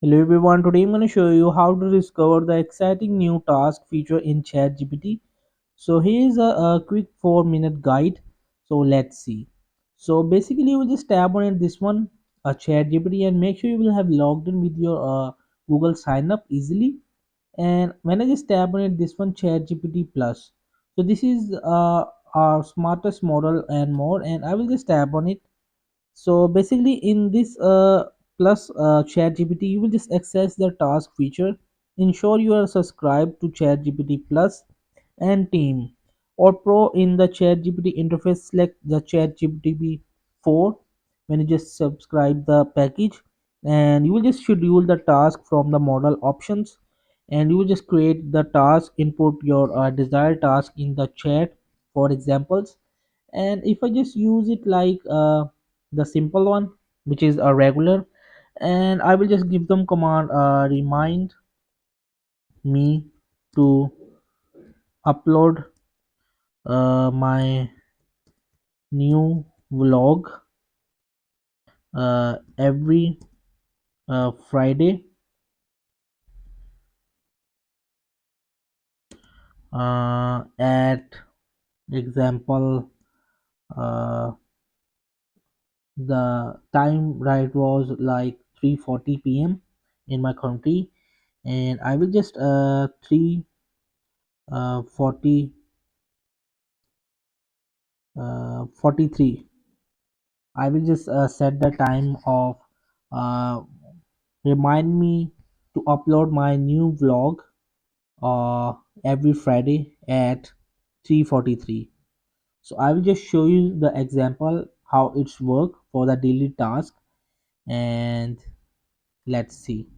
Hello everyone, today I'm going to show you how to discover the exciting new task feature in ChatGPT. So here's a quick 4-minute guide. So let's see. So basically you will just tap on it, this one, ChatGPT, and make sure you will have logged in with your Google sign up easily. And when I just tap on it, this one, ChatGPT Plus. So this is our smartest model and more, and I will just tap on it. So basically in this plus ChatGPT, you will just access the task feature. Ensure you are subscribed to ChatGPT Plus and Team or Pro in the ChatGPT interface. Select the ChatGPT 4 when you just subscribe the package, and you will just schedule the task from the model options, and you will just create the task, input your desired task in the chat for examples. And if I just use it like the simple one, which is a regular, and I will just give them command, remind me to upload my new vlog every Friday at example, uh, the time right was like 3:40 p.m. in my country, and I will just 3 40 43. I will just set the time of uh, remind me to upload my new vlog uh, every Friday at 3:43. So I will just show you the example how it's work for the daily task, and let's see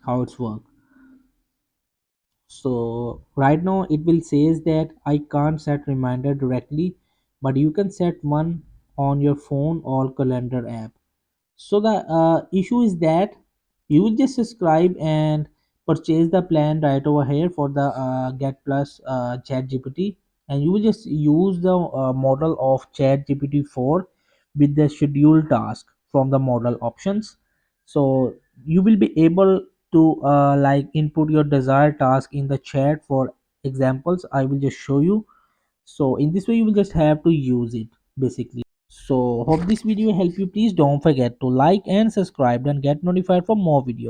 how it's work. So right now it will says that I can't set reminder directly, but you can set one on your phone or calendar app. So the issue is that you will just subscribe and purchase the plan right over here for the get plus chat gpt, and you will just use the model of chat gpt 4 with the schedule task from the model options. So you will be able to like input your desired task in the chat for examples. I will just show you. So in this way you will just have to use it basically. So hope this video help you. Please don't forget to like and subscribe and get notified for more videos.